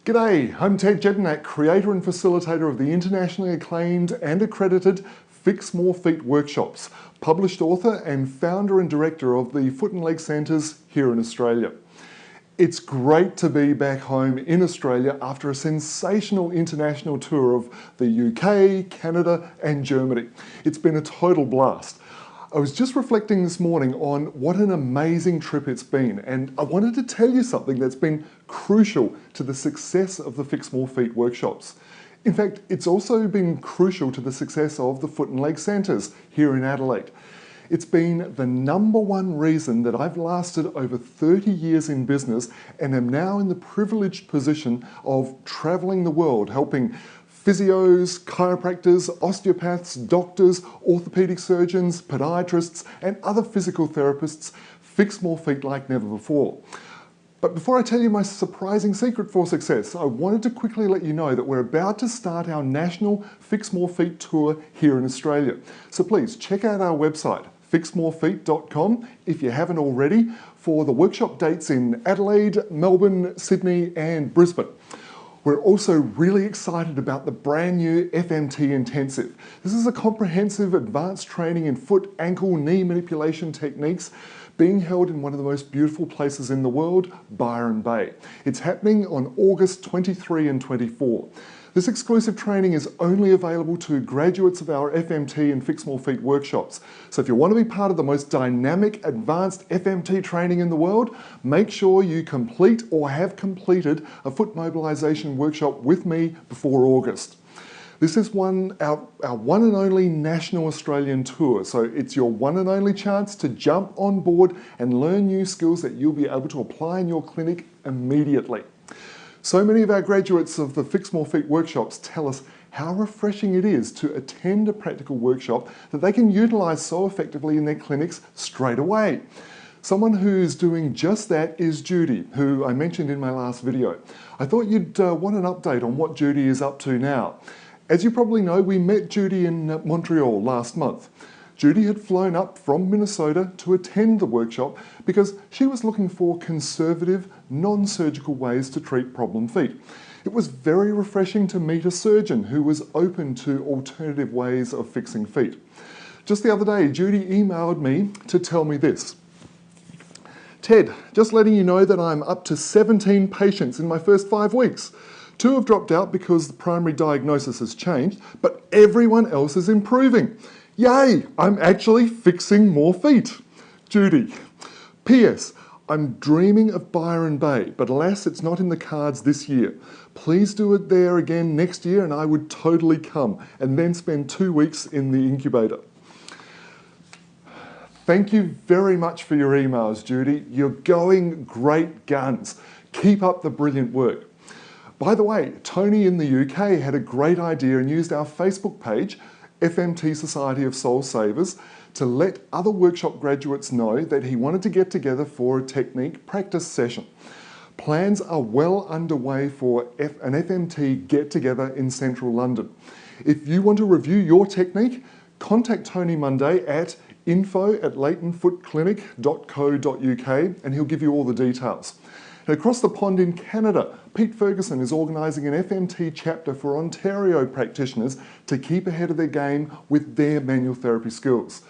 G'day, I'm Jedynak, creator and facilitator of the internationally acclaimed and accredited Fix More Feet workshops, published author and founder and director of the Foot and Leg Centres here in Australia. It's great to be back home in Australia after a sensational international tour of the UK, Canada and Germany. It's been a total blast. I was just reflecting this morning on what an amazing trip it's been, and I wanted to tell you something that's been crucial to the success of the Fix More Feet workshops. In fact, it's also been crucial to the success of the Foot and Leg Centres here in Adelaide. It's been the #1 reason that I've lasted over 30 years in business and am now in the privileged position of travelling the world helping physios, chiropractors, osteopaths, doctors, orthopedic surgeons, podiatrists and other physical therapists fix more feet like never before. But before I tell you my surprising secret for success, I wanted to quickly let you know that we're about to start our national Fix More Feet tour here in Australia. So please check out our website, fixmorefeet.com, if you haven't already, for the workshop dates in Adelaide, Melbourne, Sydney and Brisbane. We're also really excited about the brand new FMT Intensive. This is a comprehensive advanced training in foot, ankle, knee manipulation techniques being held in one of the most beautiful places in the world, Byron Bay. It's happening on August 23 and 24. This exclusive training is only available to graduates of our FMT and Fix More Feet workshops. So if you want to be part of the most dynamic, advanced FMT training in the world, make sure you complete or have completed a foot mobilisation workshop with me before August. This is our one and only national Australian tour, so it's your one and only chance to jump on board and learn new skills that you'll be able to apply in your clinic immediately. So many of our graduates of the Fix More Feet workshops tell us how refreshing it is to attend a practical workshop that they can utilise so effectively in their clinics straight away. Someone who's doing just that is Judy, who I mentioned in my last video. I thought you'd want an update on what Judy is up to now. As you probably know, we met Judy in Montreal last month. Judy had flown up from Minnesota to attend the workshop because she was looking for conservative, non-surgical ways to treat problem feet. It was very refreshing to meet a surgeon who was open to alternative ways of fixing feet. Just the other day, Judy emailed me to tell me this. Ted, just letting you know that I'm up to 17 patients in my first 5 weeks. 2 have dropped out because the primary diagnosis has changed, but everyone else is improving. Yay, I'm actually fixing more feet. Judy. P.S. I'm dreaming of Byron Bay, but alas, it's not in the cards this year. Please do it there again next year and I would totally come and then spend 2 weeks in the incubator. Thank you very much for your emails, Judy. You're going great guns. Keep up the brilliant work. By the way, Tony in the UK had a great idea and used our Facebook page, FMT Society of Soul Savers, to let other workshop graduates know that he wanted to get together for a technique practice session. Plans are well underway for an FMT get-together in central London. If you want to review your technique, contact Tony Monday at info@leightonfootclinic.co.uk and he'll give you all the details. And across the pond in Canada, Pete Ferguson is organising an FMT chapter for Ontario practitioners to keep ahead of their game with their manual therapy skills.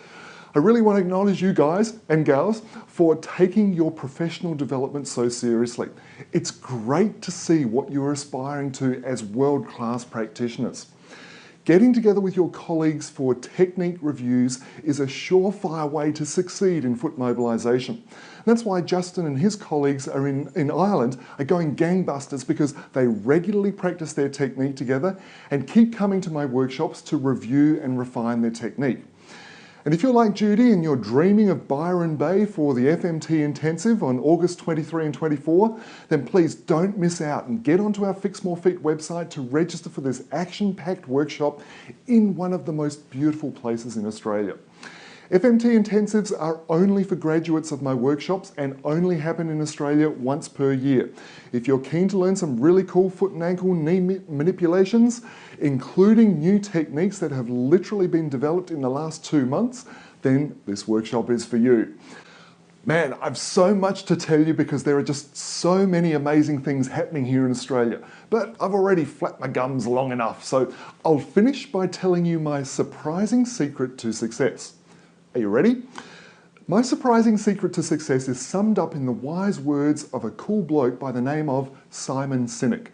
I really want to acknowledge you guys and gals for taking your professional development so seriously. It's great to see what you're aspiring to as world-class practitioners. Getting together with your colleagues for technique reviews is a surefire way to succeed in foot mobilisation. That's why Justin and his colleagues are in Ireland are going gangbusters because they regularly practice their technique together and keep coming to my workshops to review and refine their technique. And if you're like Judy and you're dreaming of Byron Bay for the FMT Intensive on August 23 and 24, then please don't miss out and get onto our Fix More Feet website to register for this action-packed workshop in one of the most beautiful places in Australia. FMT intensives are only for graduates of my workshops and only happen in Australia once per year. If you're keen to learn some really cool foot and ankle knee manipulations, including new techniques that have literally been developed in the last 2 months, then this workshop is for you. Man, I've so much to tell you because there are just so many amazing things happening here in Australia. But I've already flapped my gums long enough, so I'll finish by telling you my surprising secret to success. Are you ready? My surprising secret to success is summed up in the wise words of a cool bloke by the name of Simon Sinek.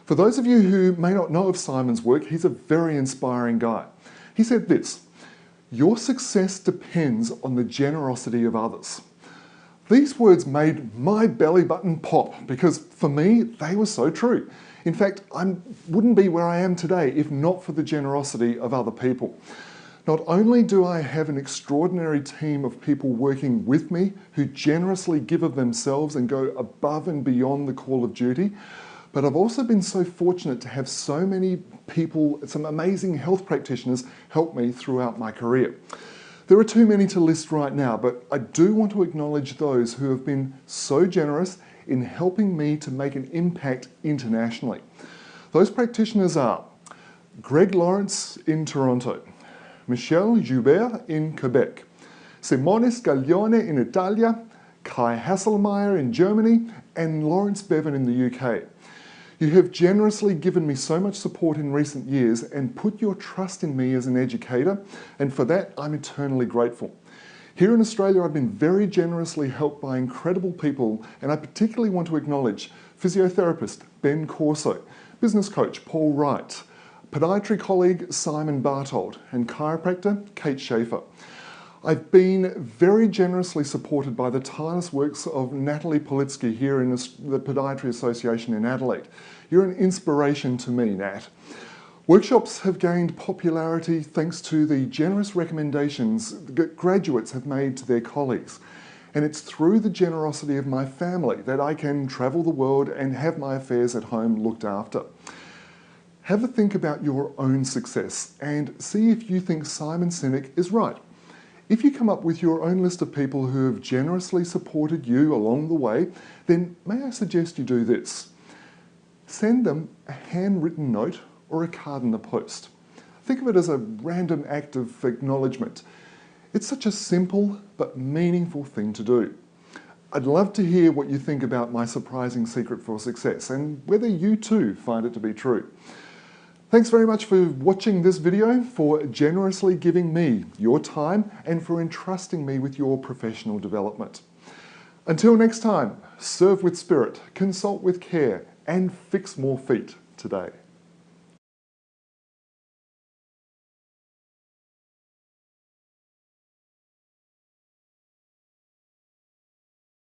For those of you who may not know of Simon's work, he's a very inspiring guy. He said this: "Your success depends on the generosity of others." These words made my belly button pop because for me, they were so true. In fact, I wouldn't be where I am today if not for the generosity of other people. Not only do I have an extraordinary team of people working with me who generously give of themselves and go above and beyond the call of duty, but I've also been so fortunate to have so many people, some amazing health practitioners, help me throughout my career. There are too many to list right now, but I do want to acknowledge those who have been so generous in helping me to make an impact internationally. Those practitioners are Greg Lawrence in Toronto, Michel Joubert in Quebec, Simone Scaglione in Italia, Kai Hasselmeyer in Germany, and Lawrence Bevan in the UK. You have generously given me so much support in recent years and put your trust in me as an educator, and for that I'm eternally grateful. Here in Australia, I've been very generously helped by incredible people, and I particularly want to acknowledge physiotherapist Ben Corso, business coach Paul Wright, podiatry colleague Simon Bartold, and chiropractor Kate Schaefer. I've been very generously supported by the tireless works of Natalie Politsky here in the Podiatry Association in Adelaide. You're an inspiration to me, Nat. Workshops have gained popularity thanks to the generous recommendations that graduates have made to their colleagues. And it's through the generosity of my family that I can travel the world and have my affairs at home looked after. Have a think about your own success and see if you think Simon Sinek is right. If you come up with your own list of people who have generously supported you along the way, then may I suggest you do this. Send them a handwritten note or a card in the post. Think of it as a random act of acknowledgement. It's such a simple but meaningful thing to do. I'd love to hear what you think about my surprising secret for success and whether you too find it to be true. Thanks very much for watching this video, for generously giving me your time and for entrusting me with your professional development. Until next time, serve with spirit, consult with care, and fix more feet today.